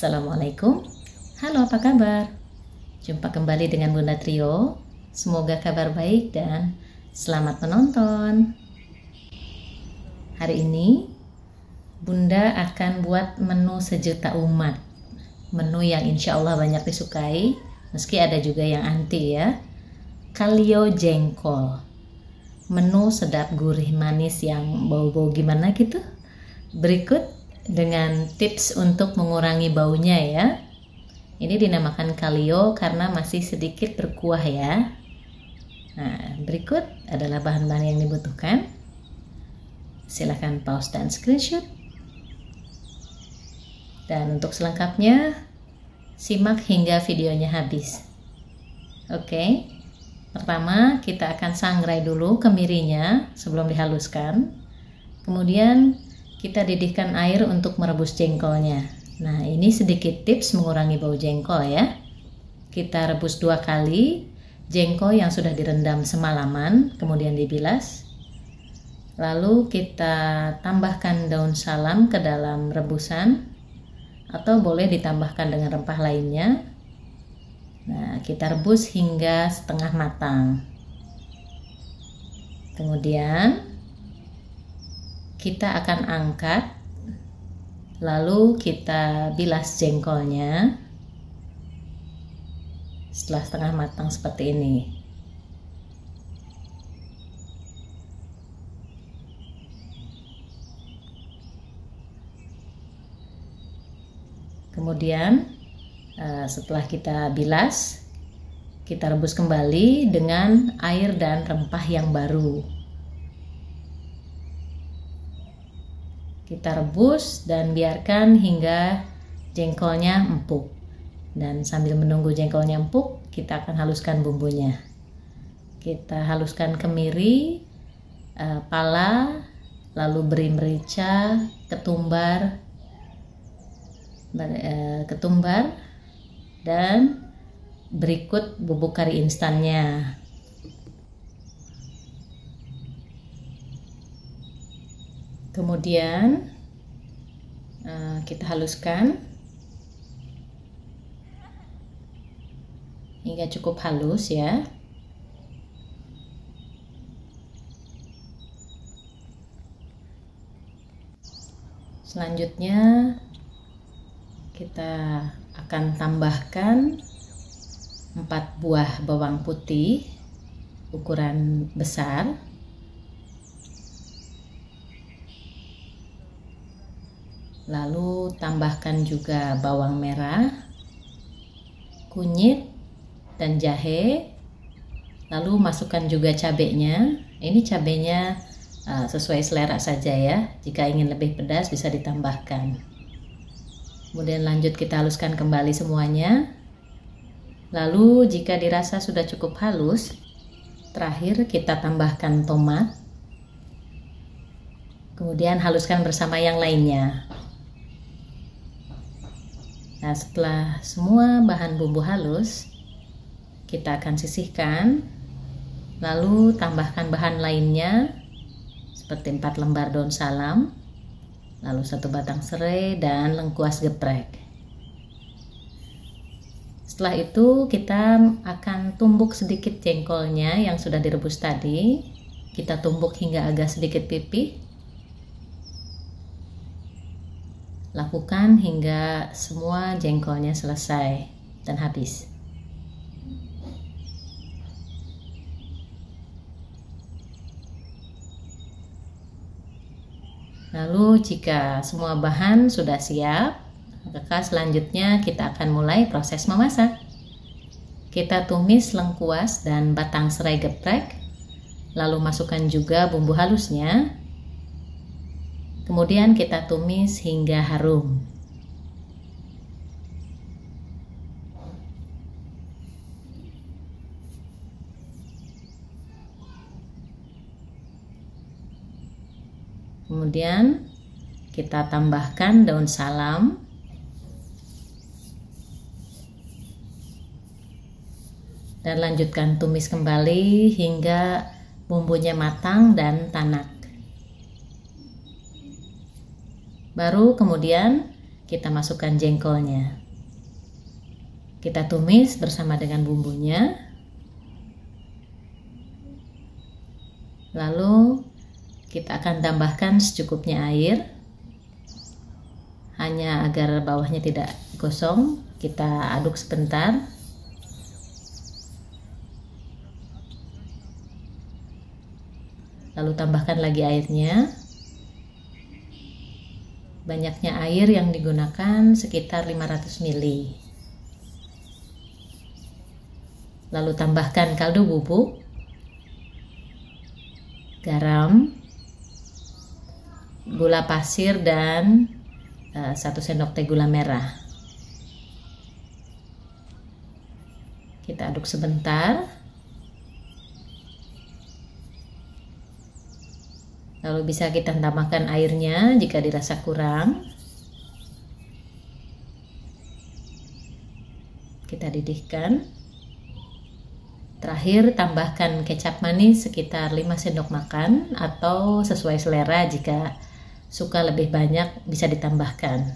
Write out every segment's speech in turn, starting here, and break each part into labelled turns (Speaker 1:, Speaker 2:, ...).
Speaker 1: Assalamualaikum. Halo, apa kabar? Jumpa kembali dengan Bunda Trio. Semoga kabar baik dan selamat menonton. Hari ini Bunda akan buat menu sejuta umat. Menu yang insya Allah banyak disukai, meski ada juga yang anti ya. Kalio jengkol. Menu sedap gurih manis yang bau-bau gimana gitu. Berikut dengan tips untuk mengurangi baunya ya. Ini dinamakan kalio karena masih sedikit berkuah ya. Nah, berikut adalah bahan-bahan yang dibutuhkan. Silakan pause dan screenshot. Dan untuk selengkapnya, simak hingga videonya habis. Oke, pertama kita akan sangrai dulu kemirinya sebelum dihaluskan. Kemudian kita didihkan air untuk merebus jengkolnya. Nah, ini sedikit tips mengurangi bau jengkol ya. Kita rebus 2 kali jengkol yang sudah direndam semalaman, kemudian dibilas. Lalu kita tambahkan daun salam ke dalam rebusan, atau boleh ditambahkan dengan rempah lainnya. Nah, kita rebus hingga setengah matang. Kemudian kita akan angkat, lalu kita bilas jengkolnya setelah setengah matang seperti ini. Kemudian setelah kita bilas, kita rebus kembali dengan air dan rempah yang baru. Kita rebus dan biarkan hingga jengkolnya empuk. Dan sambil menunggu jengkolnya empuk, kita akan haluskan bumbunya. Kita haluskan kemiri, pala, lalu beri merica, ketumbar, dan berikut bubuk kari instannya. Kemudian kita haluskan hingga cukup halus ya. Selanjutnya kita akan tambahkan 4 buah bawang putih ukuran besar. Lalu tambahkan juga bawang merah, kunyit, dan jahe. Lalu masukkan juga cabenya. Ini cabenya sesuai selera saja ya. Jika ingin lebih pedas bisa ditambahkan. Kemudian lanjut kita haluskan kembali semuanya. Lalu jika dirasa sudah cukup halus, terakhir kita tambahkan tomat. Kemudian haluskan bersama yang lainnya. Nah, setelah semua bahan bumbu halus, kita akan sisihkan, lalu tambahkan bahan lainnya seperti 4 lembar daun salam, lalu 1 batang serai dan lengkuas geprek. Setelah itu kita akan tumbuk sedikit jengkolnya yang sudah direbus tadi. Kita tumbuk hingga agak sedikit pipih. Lakukan hingga semua jengkolnya selesai dan habis. Lalu jika semua bahan sudah siap, maka selanjutnya kita akan mulai proses memasak. Kita tumis lengkuas dan batang serai geprek, lalu masukkan juga bumbu halusnya. Kemudian kita tumis hingga harum. Kemudian kita tambahkan daun salam. Dan lanjutkan tumis kembali hingga bumbunya matang dan tanak. Baru kemudian kita masukkan jengkolnya. Kita tumis bersama dengan bumbunya. Lalu kita akan tambahkan secukupnya air. Hanya agar bawahnya tidak gosong, kita aduk sebentar. Lalu tambahkan lagi airnya. Banyaknya air yang digunakan sekitar 500 ml. Lalu tambahkan kaldu bubuk, garam, gula pasir, dan 1 sendok teh gula merah. Kita aduk sebentar. Lalu bisa kita tambahkan airnya jika dirasa kurang. Kita didihkan. Terakhir tambahkan kecap manis sekitar 5 sendok makan atau sesuai selera, jika suka lebih banyak bisa ditambahkan.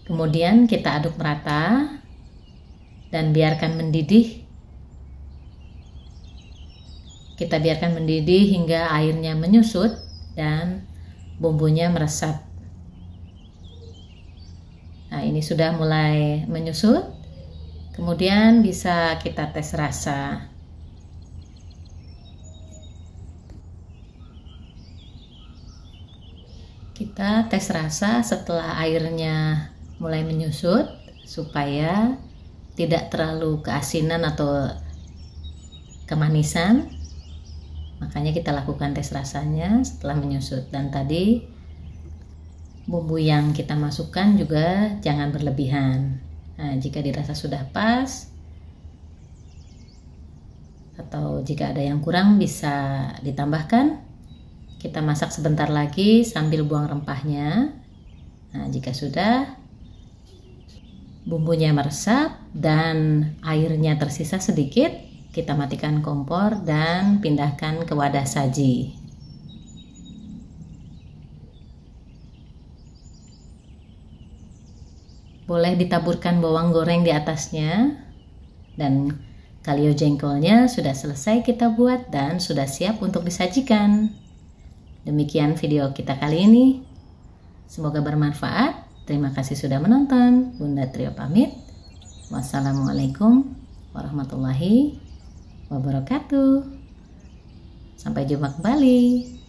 Speaker 1: Kemudian kita aduk merata dan biarkan mendidih. Kita biarkan mendidih hingga airnya menyusut dan bumbunya meresap. Nah, ini sudah mulai menyusut. Kemudian bisa kita tes rasa. Kita tes rasa setelah airnya mulai menyusut supaya tidak terlalu keasinan atau kemanisan. Makanya kita lakukan tes rasanya setelah menyusut. Dan tadi bumbu yang kita masukkan juga jangan berlebihan. Nah, jika dirasa sudah pas atau jika ada yang kurang bisa ditambahkan. Kita masak sebentar lagi sambil buang rempahnya. Nah, jika sudah bumbunya meresap dan airnya tersisa sedikit, kita matikan kompor dan pindahkan ke wadah saji. Boleh ditaburkan bawang goreng di atasnya. Dan kalio jengkolnya sudah selesai kita buat dan sudah siap untuk disajikan. Demikian video kita kali ini. Semoga bermanfaat. Terima kasih sudah menonton. Bunda Trio pamit. Wassalamualaikum warahmatullahi wabarakatuh. Sampai jumpa kembali.